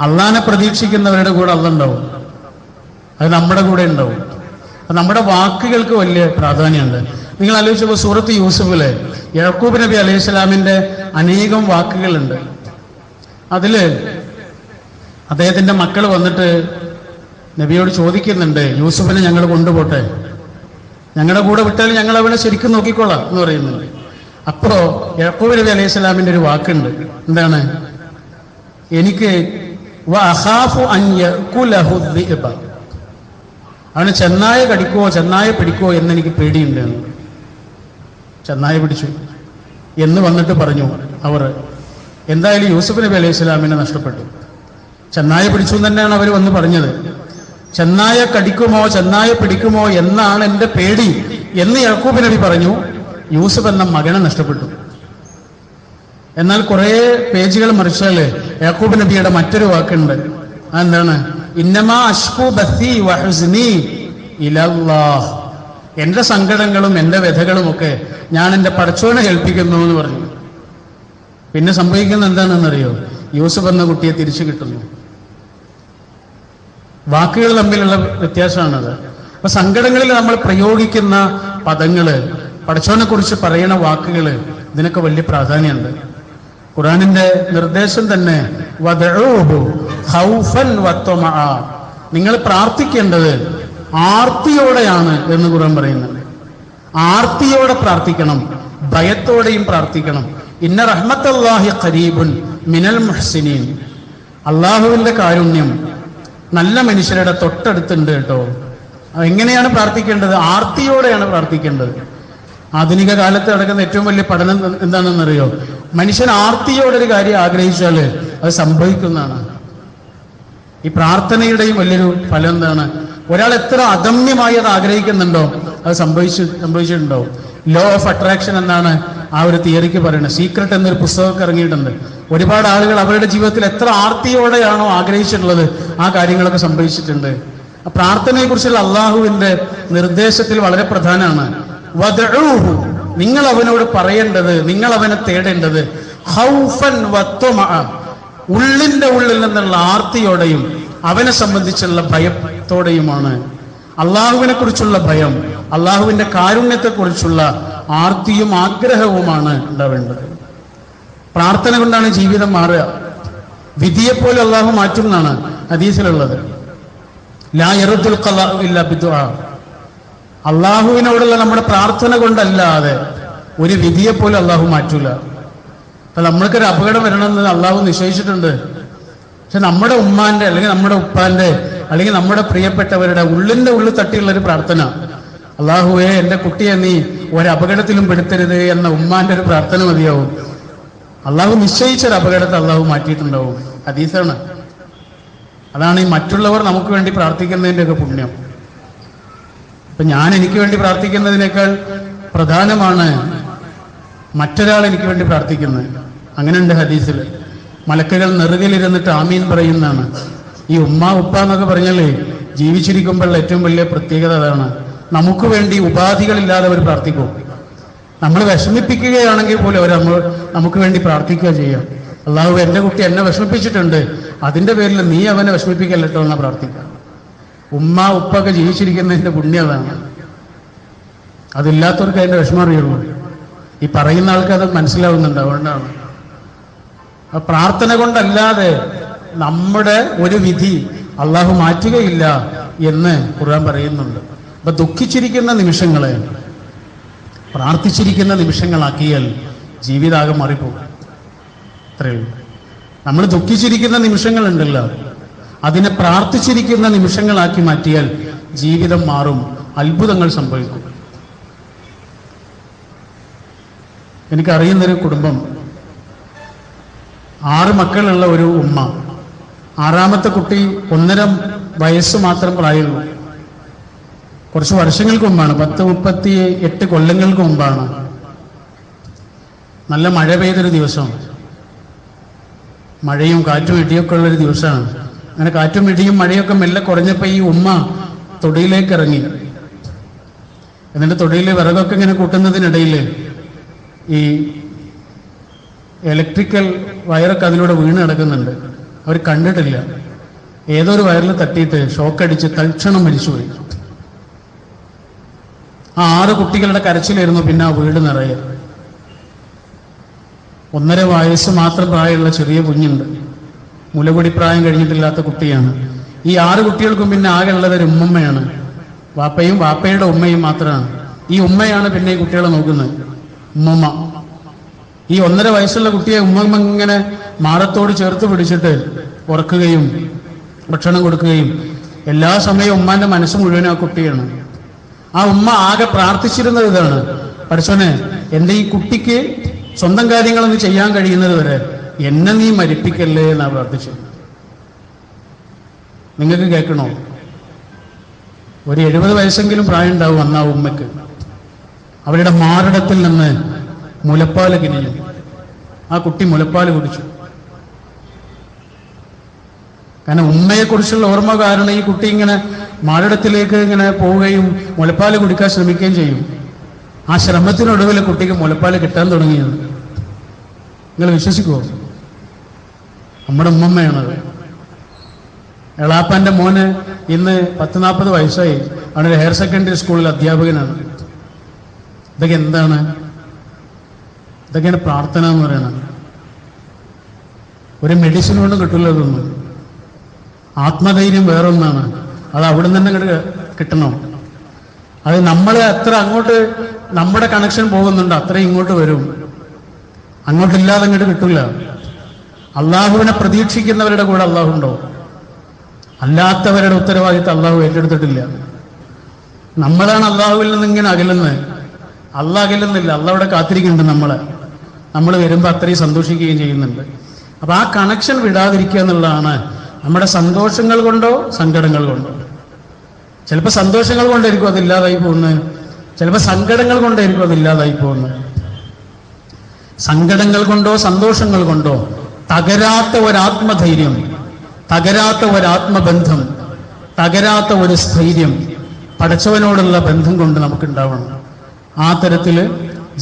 അള്ളാഹിനെ പ്രതീക്ഷിക്കുന്നവരുടെ കൂടെ അള്ളാഹ് ഉണ്ടാവും, അത് നമ്മുടെ കൂടെ ഉണ്ടാവും. അപ്പൊ നമ്മുടെ വാക്കുകൾക്ക് വലിയ പ്രാധാന്യമുണ്ട്. നിങ്ങൾ ആലോചിച്ചപ്പോൾ സൂറത്ത് യൂസുഫിലെ യാക്കൂബ് നബി അലൈഹി സ്വലാമിന്റെ അനേകം വാക്കുകളുണ്ട്. അതില് അദ്ദേഹത്തിന്റെ മക്കൾ വന്നിട്ട് നബിയോട് ചോദിക്കുന്നുണ്ട്, യൂസുഫിനെ ഞങ്ങൾ കൊണ്ടുപോട്ടെ, ഞങ്ങളുടെ കൂടെ വിട്ടാൽ ഞങ്ങൾ അവനെ ശരിക്കും നോക്കിക്കൊള്ളാം എന്ന് പറയുന്നുണ്ട്. അപ്പോ യാക്കൂബ് നബി അലൈഹി സ്വലാമിന്റെ ഒരു വാക്കുണ്ട്, എന്താണ്? എനിക്ക് അവന് ചെന്നായ കടിക്കുവോ ചെന്നായ പിടിക്കുവോ എന്നെനിക്ക് പേടിയുണ്ട്. ചെന്നായ പിടിച്ചു എന്ന് വന്നിട്ട് പറഞ്ഞു അവർ. എന്തായാലും യൂസുഫ് നബി അലൈഹി സ്വലാമിനെ നഷ്ടപ്പെട്ടു. ചെന്നായ പിടിച്ചു എന്ന് തന്നെയാണ് അവർ വന്ന് പറഞ്ഞത്. ചെന്നായ കടിക്കുമോ ചെന്നായ പിടിക്കുമോ എന്നാണ് എൻ്റെ പേടി എന്ന് യാക്കൂബ് നബി പറഞ്ഞു. യൂസുഫ് എന്ന മകനെ നഷ്ടപ്പെട്ടു. എന്നാൽ കുറെ പേജുകൾ മറിച്ചാല് യാക്കൂബ് നബിയുടെ മറ്റൊരു വാക്കുണ്ട്. അതെന്താണ്? ഇന്നമാ അശ്കു ബത്തി വഹുസ്നി ഇലല്ലാഹ്. എന്റെ സങ്കടങ്ങളും എന്റെ വ്യഥകളും ഒക്കെ ഞാൻ എൻ്റെ പടച്ചോനെ ഏൽപ്പിക്കുന്നു എന്ന് പറഞ്ഞു. പിന്നെ സംഭവിക്കുന്ന എന്താണെന്നറിയോ? യൂസുഫ് എന്ന കുട്ടിയെ തിരിച്ചു കിട്ടുന്നു. വാക്കുകൾ തമ്മിലുള്ള വ്യത്യാസമാണത്. അപ്പൊ സങ്കടങ്ങളിൽ നമ്മൾ പ്രയോഗിക്കുന്ന പദങ്ങള്, പടച്ചോനെ കുറിച്ച് പറയുന്ന വാക്കുകള്, ഇതിനൊക്കെ വലിയ പ്രാധാന്യമുണ്ട്. ഖുർആനിന്റെ നിർദ്ദേശം തന്നെ വദഊഹു ഖൗഫൻ വത്വമഅ, നിങ്ങൾ പ്രാർത്ഥിക്കേണ്ടത് ആർത്തിയോടെയാണ് എന്ന് ഖുർആൻ പറയുന്നുണ്ട്. ആർത്തിയോടെ പ്രാർത്ഥിക്കണം, ഭയത്തോടെയും പ്രാർത്ഥിക്കണം. ഇന്ന റഹ്മത്തല്ലാഹി ഖരീബുൻ മിനൽ മുഹ്സിനീൻ. അള്ളാഹുവിന്റെ കാരുണ്യം നല്ല മനുഷ്യരുടെ തൊട്ടടുത്തുണ്ട് കേട്ടോ. എങ്ങനെയാണ് പ്രാർത്ഥിക്കേണ്ടത്? ആർത്തിയോടെയാണ് പ്രാർത്ഥിക്കേണ്ടത്. ആധുനിക കാലത്ത് നടക്കുന്ന ഏറ്റവും വലിയ പഠനം എന്താണെന്നറിയോ? മനുഷ്യൻ ആർത്തിയോടെ ഒരു കാര്യം ആഗ്രഹിച്ചാല് അത് സംഭവിക്കുന്നതാണ്. ഈ പ്രാർത്ഥനയുടെയും വലിയൊരു ഫലം എന്താണ്? ഒരാൾ എത്ര അദമ്യമായി അത് ആഗ്രഹിക്കുന്നുണ്ടോ അത് സംഭവിച്ചിട്ടുണ്ടാവും. ലോ ഓഫ് അട്രാക്ഷൻ എന്നാണ് ആ ഒരു തിയറിക്ക് പറയുന്നത്. സീക്രട്ട് എന്നൊരു പുസ്തകമൊക്കെ ഇറങ്ങിയിട്ടുണ്ട്. ഒരുപാട് ആളുകൾ അവരുടെ ജീവിതത്തിൽ എത്ര ആർത്തിയോടെയാണോ ആഗ്രഹിച്ചിട്ടുള്ളത് ആ കാര്യങ്ങളൊക്കെ സംഭവിച്ചിട്ടുണ്ട്. പ്രാർത്ഥനയെ കുറിച്ചുള്ള അള്ളാഹുവിന്റെ നിർദ്ദേശത്തിൽ വളരെ പ്രധാനമാണ്. വദഊഹു, നിങ്ങൾ അവനോട് പറയേണ്ടത്, നിങ്ങൾ അവനെ തേടേണ്ടത് ഖൗഫൻ വത്വമഅ, ഉള്ളിന്റെ ഉള്ളിൽ നിന്നുള്ള ആർത്തിയോടെയും അവനെ സംബന്ധിച്ചുള്ള ഭയത്തോടെയുമാണ്. അള്ളാഹുവിനെ കുറിച്ചുള്ള ഭയം, അള്ളാഹുവിന്റെ കാരുണ്യത്തെക്കുറിച്ചുള്ള ആർത്തിയും ആഗ്രഹവുമാണ് ഉണ്ടാവേണ്ടത്. പ്രാർത്ഥന കൊണ്ടാണ് ജീവിതം മാറുക. വിധിയെപ്പോലെ അള്ളാഹു മാറ്റും എന്നാണ് ഹദീസിലുള്ളത്. ലാ യറുദ്ദുൽ ഖളാഉ ഇല്ലാ ബിദുആ. അള്ളാഹുവിനോടുള്ള നമ്മുടെ പ്രാർത്ഥന കൊണ്ടല്ലാതെ ഒരു വിധിയെപ്പോലും അള്ളാഹു മാറ്റൂല. അപ്പൊ നമ്മൾക്കൊരു അപകടം വരണമെന്ന് അള്ളാഹു നിശ്ചയിച്ചിട്ടുണ്ട്. പക്ഷെ നമ്മുടെ ഉമ്മാന്റെ അല്ലെങ്കിൽ നമ്മുടെ ഉപ്പാന്റെ അല്ലെങ്കിൽ നമ്മുടെ പ്രിയപ്പെട്ടവരുടെ ഉള്ളിന്റെ ഉള്ളിൽ തട്ടിയുള്ള ഒരു പ്രാർത്ഥന, അള്ളാഹുവേ എൻ്റെ കുട്ടിയെ നീ ഒരപകടത്തിലും പെടുത്തരുത് എന്ന ഉമ്മാന്റെ ഒരു പ്രാർത്ഥന മതിയാവും. അള്ളാഹു നിശ്ചയിച്ചൊരു അപകടത്തെ അള്ളാഹു മാറ്റിയിട്ടുണ്ടാവും. ഹദീസാണ്. അതാണ് ഈ മറ്റുള്ളവർ നമുക്ക് വേണ്ടി പ്രാർത്ഥിക്കുന്നതിൻ്റെ ഒക്കെ പുണ്യം. അപ്പൊ ഞാൻ എനിക്ക് വേണ്ടി പ്രാർത്ഥിക്കുന്നതിനേക്കാൾ പ്രധാനമാണ് മറ്റൊരാൾ എനിക്ക് വേണ്ടി പ്രാർത്ഥിക്കുന്നത്. അങ്ങനെയുണ്ട് ഹദീസിൽ. മലക്കുകൾ നെറുകയിലിരുന്നിട്ട് ആമീൻ പറയുന്നതാണ്. ഈ ഉമ്മ ഉപ്പ എന്നൊക്കെ പറഞ്ഞാലേ ജീവിച്ചിരിക്കുമ്പോഴുള്ള ഏറ്റവും വലിയ പ്രത്യേകത അതാണ്. നമുക്ക് വേണ്ടി ഉപാധികളില്ലാതെ അവർ പ്രാർത്ഥിക്കും. നമ്മൾ വിഷമിപ്പിക്കുകയാണെങ്കിൽ പോലും അവർ നമുക്ക് വേണ്ടി പ്രാർത്ഥിക്കുക ചെയ്യാം. അള്ളാഹു എൻ്റെ കുട്ടി എന്നെ വിഷമിപ്പിച്ചിട്ടുണ്ട്, അതിൻ്റെ പേരിൽ നീ അവനെ വിഷമിപ്പിക്കല്ലോ എന്നാ പ്രാർത്ഥിക്കുക. ഉമ്മ ഉപ്പ ഒക്കെ ജീവിച്ചിരിക്കുന്നതിൻ്റെ പുണ്യം അതാണ്. അതില്ലാത്തവർക്ക് അതിൻ്റെ വിഷമം അറിയുള്ളൂ. ഈ പറയുന്ന ആൾക്ക് അത് മനസ്സിലാവുന്നുണ്ട്. അതുകൊണ്ടാണ് പ്രാർത്ഥന കൊണ്ടല്ലാതെ നമ്മുടെ ഒരു വിധി അള്ളാഹു മാറ്റുകയില്ല എന്ന് ഖുർആൻ പറയുന്നുണ്ട്. അപ്പൊ ദുഃഖിച്ചിരിക്കുന്ന നിമിഷങ്ങളെ പ്രാർത്ഥിച്ചിരിക്കുന്ന നിമിഷങ്ങളാക്കിയാൽ ജീവിതാകെ മാറിപ്പോകും. അത്രയുള്ളൂ. നമ്മൾ ദുഃഖിച്ചിരിക്കുന്ന നിമിഷങ്ങളുണ്ടല്ലോ, അതിനെ പ്രാർത്ഥിച്ചിരിക്കുന്ന നിമിഷങ്ങളാക്കി മാറ്റിയാൽ ജീവിതം മാറും, അത്ഭുതങ്ങൾ സംഭവിക്കും. എനിക്കറിയുന്നൊരു കുടുംബം, 6 മക്കളുള്ള ഒരു ഉമ്മ. 6ാമത്തെ കുട്ടി 1.5 വയസ്സ് മാത്രം പ്രായമുള്ളൂ. കുറച്ച് വർഷങ്ങൾക്ക് മുമ്പാണ്, 38 കൊല്ലങ്ങൾക്ക് മുമ്പാണ്. നല്ല മഴ പെയ്തൊരു ദിവസം, മഴയും കാറ്റും ഇടിയൊക്കെ ഉള്ളൊരു ദിവസമാണ്. അങ്ങനെ കാറ്റും ഇടിയും മഴയൊക്കെ മെല്ലെ കുറഞ്ഞപ്പോൾ ഈ ഉമ്മ തൊടിയിലേക്ക് ഇറങ്ങി. എന്നിട്ട് തൊടിയിൽ വിറകൊക്കെ ഇങ്ങനെ കൂട്ടുന്നതിനിടയിൽ ഈ ഇലക്ട്രിക്കൽ വയറൊക്കെ അതിലൂടെ വീണ് കിടക്കുന്നുണ്ട്. അവർ കണ്ടിട്ടില്ല. ഏതോ ഒരു വയറിൽ തട്ടിയിട്ട് ഷോക്കടിച്ച് തൽക്ഷണം മരിച്ചുപോയി. ആ 6 കുട്ടികളുടെ കരച്ചിലായിരുന്നു പിന്നെ ആ വീട് നിറയെ. 1.5 വയസ്സ് മാത്രം പ്രായമുള്ള ചെറിയ കുഞ്ഞുണ്ട്. മുലകുടി പ്രായം കഴിഞ്ഞിട്ടില്ലാത്ത കുട്ടിയാണ്. ഈ 6 കുട്ടികൾക്കും പിന്നെ ആകെ ഉള്ളത് ഒരു ഉമ്മയാണ്. വാപ്പയും വാപ്പയുടെ ഉമ്മയും മാത്രമാണ്. ഈ ഉമ്മയാണ് പിന്നെ ഈ കുട്ടികളെ നോക്കുന്നത്, ഉമ്മമ്മ. ഈ 1.5 വയസ്സുള്ള കുട്ടിയെ ഉമ്മമ്മ ഇങ്ങനെ മാറത്തോട് ചേർത്ത് പിടിച്ചിട്ട് ഉറക്കുകയും ഭക്ഷണം കൊടുക്കുകയും എല്ലാ സമയവും ഉമ്മാന്റെ മനസ്സ് മുഴുവനും ആ കുട്ടിയാണ്. ആ ഉമ്മ ആകെ പ്രാർത്ഥിച്ചിരുന്നത് ഇതാണ്: പഠിച്ചോനെ, എന്റെ ഈ കുട്ടിക്ക് സ്വന്തം കാര്യങ്ങളൊന്ന് ചെയ്യാൻ കഴിയുന്നത് വരെ എന്നെ നീ മരിപ്പിക്കല്ലേ എന്നാ പ്രാർത്ഥിച്ചത്. നിങ്ങൾക്ക് കേൾക്കണോ? ഒരു 70 വയസ്സെങ്കിലും പ്രായം ഉണ്ടാവും അന്ന് ആ ഉമ്മയ്ക്ക്. അവരുടെ മാറിടത്തിൽ നിന്ന് മുലപ്പാല് കിനിഞ്ഞു. ആ കുട്ടി മുലപ്പാല് കുടിച്ചു. കാരണം ഉമ്മയെക്കുറിച്ചുള്ള ഓർമ്മ കാരണം ഈ കുട്ടി ഇങ്ങനെ മാറിടത്തിലേക്ക് ഇങ്ങനെ പോവുകയും മുലപ്പാല് കുടിക്കാൻ ശ്രമിക്കുകയും ചെയ്യും. ആ ശ്രമത്തിനൊടുവിൽ കുട്ടിക്ക് മുലപ്പാല് കിട്ടാൻ തുടങ്ങിയത്. നിങ്ങൾ വിശ്വസിക്കുമോ? നമ്മുടെ ഉമ്മമ്മയാണത്. എളാപ്പാന്റെ മോന് ഇന്ന് 10-40 വയസ്സായി. അവനൊരു ഹയർ സെക്കൻഡറി സ്കൂളിൽ അധ്യാപകനാണ്. ഇതൊക്കെ എന്താണ്? ഇതൊക്കെയാണ് പ്രാർത്ഥന എന്ന് പറയുന്നത്. ഒരു മെഡിസിൻ കൊണ്ട് കിട്ടില്ല ഇതൊന്നും. ആത്മധൈര്യം വേറൊന്നാണ്. അത് അവിടെ നിന്ന് തന്നെ കിട്ടണം. അത് നമ്മൾ എത്ര അങ്ങോട്ട് നമ്മുടെ കണക്ഷൻ പോകുന്നുണ്ട് അത്രയും ഇങ്ങോട്ട് വരും. അങ്ങോട്ടില്ലാതെ അങ്ങോട്ട് കിട്ടില്ല. അള്ളാഹുവിനെ പ്രതീക്ഷിക്കുന്നവരുടെ കൂടെ അള്ളാഹു ഉണ്ടോ? അല്ലാത്തവരുടെ ഉത്തരവാദിത്തം അള്ളാഹു ഏറ്റെടുത്തിട്ടില്ല. നമ്മളാണ് അള്ളാഹുവിൽ നിന്ന് ഇങ്ങനെ അകലുന്നത്. അള്ളാഹ് അകലുന്നില്ല. അള്ളാഹ് അവിടെ കാത്തിരിക്കുന്നുണ്ട് നമ്മളെ. നമ്മൾ വരുമ്പോൾ അത്രയും സന്തോഷിക്കുകയും ചെയ്യുന്നുണ്ട്. അപ്പൊ ആ കണക്ഷൻ വിടാതിരിക്കുക എന്നുള്ളതാണ്. നമ്മുടെ സന്തോഷങ്ങൾ കൊണ്ടോ സങ്കടങ്ങൾ കൊണ്ടോ. ചിലപ്പോൾ സന്തോഷങ്ങൾ കൊണ്ടായിരിക്കും അതില്ലാതായി പോകുന്നത്, ചിലപ്പോൾ സങ്കടങ്ങൾ കൊണ്ടായിരിക്കും അതില്ലാതായി പോകുന്നത്. സങ്കടങ്ങൾ കൊണ്ടോ സന്തോഷങ്ങൾ കൊണ്ടോ തകരാത്ത ഒരാത്മധൈര്യം, തകരാത്ത ഒരാത്മബന്ധം, തകരാത്ത ഒരു സ്ഥൈര്യം പടച്ചവനോടുള്ള ബന്ധം കൊണ്ട് നമുക്കുണ്ടാവണം. ആ തരത്തിൽ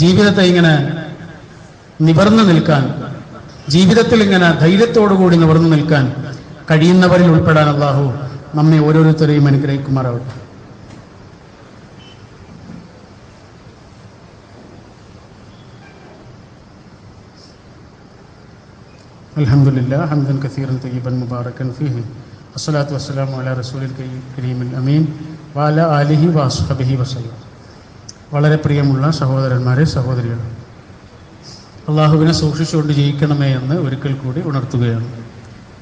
ജീവിതത്തെ ഇങ്ങനെ നിവർന്നു നിൽക്കാൻ, ജീവിതത്തിൽ ഇങ്ങനെ ധൈര്യത്തോടുകൂടി നിവർന്നു നിൽക്കാൻ കഴിയുന്നവരിൽ ഉൾപ്പെടാൻ അല്ലാഹു നമ്മെ ഓരോരുത്തരെയും അനുഗ്രഹിക്കുമാറാവട്ടെ. അൽഹംദുലില്ലാഹ് ഹംദൻ കസീറൻ തയ്യിബൻ മുബാറകൻ ഫീഹി വസ്സലാത്തു വസ്സലാമു അലാ റസൂലിൽ കരീമിൽ അമീൻ വഅലാ ആലിഹി വഅസ്ഹബിഹി വസല്ലം. വളരെ പ്രിയമുള്ള സഹോദരന്മാരെ, സഹോദരികൾ, അള്ളാഹുവിനെ സൂക്ഷിച്ചുകൊണ്ട് ജീവിക്കണമേ എന്ന് ഒരിക്കൽ കൂടി ഉണർത്തുകയാണ്.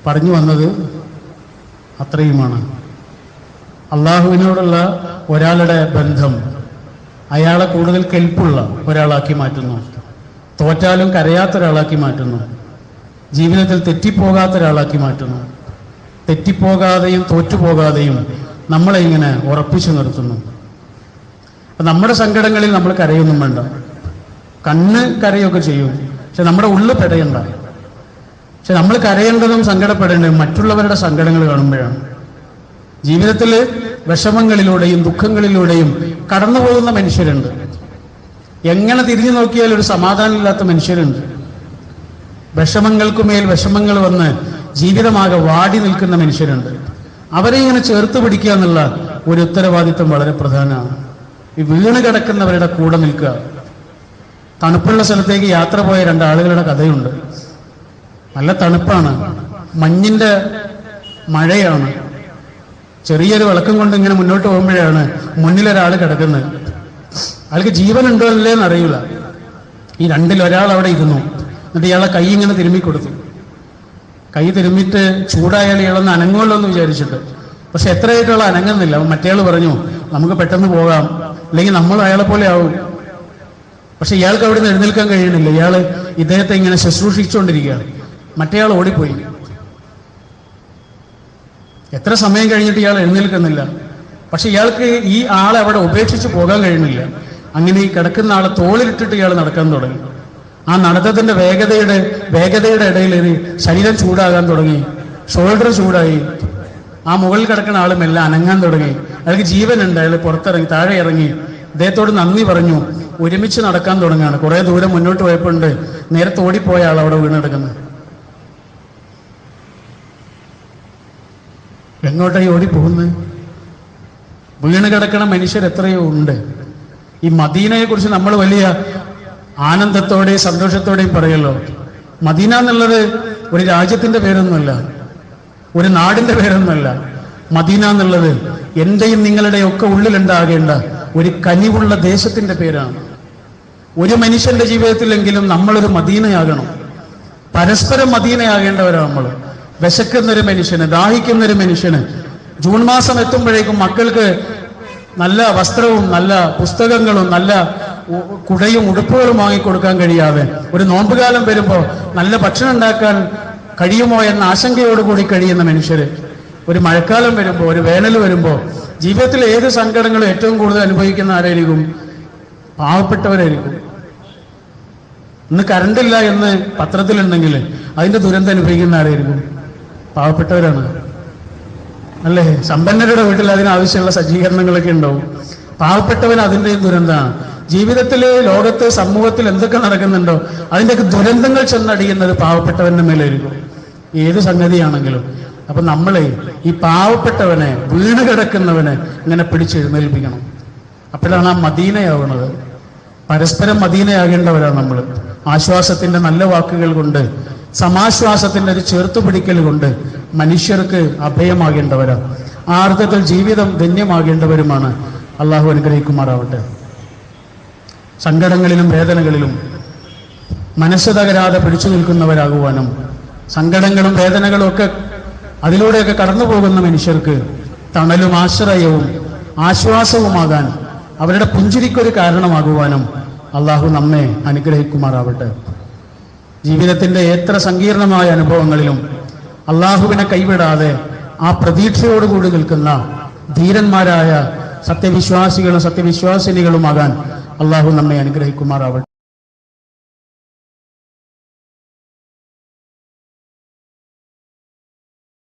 പറഞ്ഞു വന്നത് അത്രയുമാണ്. അള്ളാഹുവിനോടുള്ള ഒരാളുടെ ബന്ധം അയാളെ കൂടുതൽ കെൽപ്പുള്ള ഒരാളാക്കി മാറ്റുന്നു, തോറ്റാലും കരയാത്ത ഒരാളാക്കി മാറ്റുന്നു, ജീവിതത്തിൽ തെറ്റിപ്പോകാത്ത ഒരാളാക്കി മാറ്റുന്നു. തെറ്റിപ്പോകാതെയും തോറ്റുപോകാതെയും നമ്മളെ ഇങ്ങനെ ഉറപ്പിച്ചു നിർത്തുന്നു. നമ്മുടെ സങ്കടങ്ങളിൽ നമ്മൾ കരയൊന്നും വേണ്ട, കണ്ണ് കരയൊക്കെ ചെയ്യും, പക്ഷെ നമ്മുടെ ഉള്ളിൽ പെടയണ്ട. പക്ഷെ നമ്മൾ കരയേണ്ടതും സങ്കടപ്പെടേണ്ടതും മറ്റുള്ളവരുടെ സങ്കടങ്ങൾ കാണുമ്പോഴാണ്. ജീവിതത്തിൽ വിഷമങ്ങളിലൂടെയും ദുഃഖങ്ങളിലൂടെയും കടന്നുപോകുന്ന മനുഷ്യരുണ്ട്. എങ്ങനെ തിരിഞ്ഞു നോക്കിയാൽ ഒരു സമാധാനമില്ലാത്ത മനുഷ്യരുണ്ട്. വിഷമങ്ങൾക്കുമേൽ വിഷമങ്ങൾ വന്ന് ജീവിതമാകെ വാടി നിൽക്കുന്ന മനുഷ്യരുണ്ട്. അവരെ ഇങ്ങനെ ചേർത്ത് പിടിക്കുക എന്നുള്ള ഒരു ഉത്തരവാദിത്വം വളരെ പ്രധാനമാണ്. ഈ വീണ് കിടക്കുന്നവരുടെ കൂടെ നിൽക്കുക. തണുപ്പുള്ള സ്ഥലത്തേക്ക് യാത്ര പോയ 2 ആളുകളുടെ കഥയുണ്ട്. നല്ല തണുപ്പാണ്, മഞ്ഞിന്റെ മഴയാണ്. ചെറിയൊരു വിളക്കം കൊണ്ട് ഇങ്ങനെ മുന്നോട്ട് പോകുമ്പോഴാണ് മുന്നിലൊരാൾ കിടക്കുന്നത്. അയാൾക്ക് ജീവൻ ഉണ്ടോ അല്ലേന്ന് അറിയില്ല. ഈ 2ൽ ഒരാൾ അവിടെ ഇരുന്നു. എന്നിട്ട് ഇയാളെ കൈ ഇങ്ങനെ തിരുമ്മി കൊടുത്തു. കൈ തിരുമ്മിട്ട് ചൂടായാൽ ഇയാളൊന്ന് അനങ്ങുമല്ലോ എന്ന് വിചാരിച്ചിട്ട്. പക്ഷെ എത്രയായിട്ടുള്ള അനങ്ങുന്നില്ല. മറ്റേയാൾ പറഞ്ഞു, നമുക്ക് പെട്ടെന്ന് പോകാം, അല്ലെങ്കിൽ നമ്മൾ അയാളെ പോലെ ആവും. പക്ഷെ ഇയാൾക്ക് അവിടെ നിന്ന് എഴുന്നേൽക്കാൻ കഴിയണില്ല. ഇയാള് ഇദ്ദേഹത്തെ ഇങ്ങനെ ശുശ്രൂഷിച്ചുകൊണ്ടിരിക്കുകയാണ്. മറ്റേയാൾ ഓടിപ്പോയി. എത്ര സമയം കഴിഞ്ഞിട്ട് ഇയാൾ എഴുന്നേൽക്കുന്നില്ല. പക്ഷെ ഇയാൾക്ക് ഈ ആളെ അവിടെ ഉപേക്ഷിച്ച് പോകാൻ കഴിയുന്നില്ല. അങ്ങനെ ഈ കിടക്കുന്ന ആളെ തോളിലിട്ടിട്ട് ഇയാൾ നടക്കാൻ തുടങ്ങി. ആ നടത്തത്തിന്റെ വേഗതയുടെ ഇടയിൽ ശരീരം ചൂടാകാൻ തുടങ്ങി, ഷോൾഡർ ചൂടായി. ആ മുകളിൽ കിടക്കുന്ന ആളും എല്ലാം അനങ്ങാൻ തുടങ്ങി. അയാൾക്ക് ജീവനുണ്ട്. അയാൾ പുറത്തിറങ്ങി, താഴെ ഇറങ്ങി, അദ്ദേഹത്തോട് നന്ദി പറഞ്ഞു. ഒരുമിച്ച് നടക്കാൻ തുടങ്ങുകയാണ്. കുറെ ദൂരം മുന്നോട്ട് പോയപ്പോണ്ട് നേരത്തെ ഓടിപ്പോയ ആൾ അവിടെ വീണ് കിടക്കുന്നത്. എങ്ങോട്ടായി ഓടിപ്പോകുന്നത്? വീണ് കിടക്കണ മനുഷ്യർ എത്രയോ ഉണ്ട്. ഈ മദീനയെ കുറിച്ച് നമ്മൾ വലിയ ആനന്ദത്തോടെയും സന്തോഷത്തോടെയും പറയല്ലോ. മദീന എന്നുള്ളത് ഒരു രാജ്യത്തിന്റെ പേരൊന്നുമല്ല, ഒരു നാടിന്റെ പേരൊന്നുമല്ല. മദീന എന്നുള്ളത് എന്റെയും നിങ്ങളുടെയും ഒക്കെ ഉള്ളിലുണ്ടാകേണ്ട ഒരു കനിവുള്ള ദേശത്തിന്റെ പേരാണ്. ഒരു മനുഷ്യന്റെ ജീവിതത്തിലെങ്കിലും നമ്മളൊരു മദീനയാകണം. പരസ്പരം മദീനയാകേണ്ടവരാണ് നമ്മൾ. വിശക്കുന്നൊരു മനുഷ്യന്, ദാഹിക്കുന്നൊരു മനുഷ്യന് ജൂൺ മാസം എത്തുമ്പോഴേക്കും മക്കൾക്ക് നല്ല വസ്ത്രവും നല്ല പുസ്തകങ്ങളും നല്ല കുടയും ഉടുപ്പുകളും വാങ്ങിക്കൊടുക്കാൻ കഴിയാതെ, ഒരു നോമ്പുകാലം വരുമ്പോൾ നല്ല ഭക്ഷണം ഉണ്ടാക്കാൻ കഴിയുമോ എന്ന ആശങ്കയോടുകൂടി കഴിയുന്ന മനുഷ്യര്, ഒരു മഴക്കാലം വരുമ്പോൾ, ഒരു വേനൽ വരുമ്പോൾ ജീവിതത്തിൽ ഏത് സങ്കടങ്ങളും ഏറ്റവും കൂടുതൽ അനുഭവിക്കുന്ന ആരായിരിക്കും? പാവപ്പെട്ടവരായിരിക്കും. ഇന്ന് കറണ്ടില്ല എന്ന് പത്രത്തിലുണ്ടെങ്കിൽ അതിന്റെ ദുരന്തം അനുഭവിക്കുന്ന ആരായിരിക്കും? പാവപ്പെട്ടവരാണ്, അല്ലേ? സമ്പന്നരുടെ വീട്ടിൽ അതിനാവശ്യമുള്ള സജ്ജീകരണങ്ങളൊക്കെ ഉണ്ടാവും. പാവപ്പെട്ടവൻ അതിൻ്റെയും ദുരന്തമാണ്. ജീവിതത്തിൽ, ലോകത്ത്, സമൂഹത്തിൽ എന്തൊക്കെ നടക്കുന്നുണ്ടോ അതിൻ്റെയൊക്കെ ദുരന്തങ്ങൾ ചെന്നടിയുന്നത് പാവപ്പെട്ടവന്റെ മേലായിരിക്കും, ഏത് സംഗതിയാണെങ്കിലും. അപ്പൊ നമ്മളെ ഈ പാവപ്പെട്ടവനെ, വീണ് കിടക്കുന്നവനെ ഇങ്ങനെ പിടിച്ചെഴുന്നേൽപ്പിക്കണം. അപ്പോഴാണ് ആ മദീനയാവുന്നത്. പരസ്പരം മദീനയാകേണ്ടവരാണ് നമ്മൾ. ആശ്വാസത്തിന്റെ നല്ല വാക്കുകൾ കൊണ്ട്, സമാശ്വാസത്തിന്റെ ഒരു ചേർത്തുപിടിക്കൽ കൊണ്ട് മനുഷ്യർക്ക് അഭയമാകേണ്ടവരാണ്. ആ അർത്ഥത്തിൽ ജീവിതം ധന്യമാകേണ്ടവരുമാണ്. അള്ളാഹു അനുഗ്രഹിക്കുമാറാവട്ടെ. സങ്കടങ്ങളിലും വേദനകളിലും മനസ്സ് തകരാതെ പിടിച്ചു നിൽക്കുന്നവരാകുവാനും, സങ്കടങ്ങളും വേദനകളും ഒക്കെ അതിലൂടെയൊക്കെ കടന്നു പോകുന്ന മനുഷ്യർക്ക് തണലും ആശ്രയവും ആശ്വാസവുമാകാൻ, അവരുടെ പുഞ്ചിരിക്കൊരു കാരണമാകുവാനും അള്ളാഹു നമ്മെ അനുഗ്രഹിക്കുമാറാവട്ടെ. ജീവിതത്തിന്റെ എത്ര സങ്കീർണമായ അനുഭവങ്ങളിലും അള്ളാഹുവിനെ കൈവിടാതെ ആ പ്രതീക്ഷയോടുകൂടി നിൽക്കുന്ന ധീരന്മാരായ സത്യവിശ്വാസികളും സത്യവിശ്വാസിനികളുമാകാൻ അള്ളാഹു നമ്മെ അനുഗ്രഹിക്കുമാറാവട്ടെ.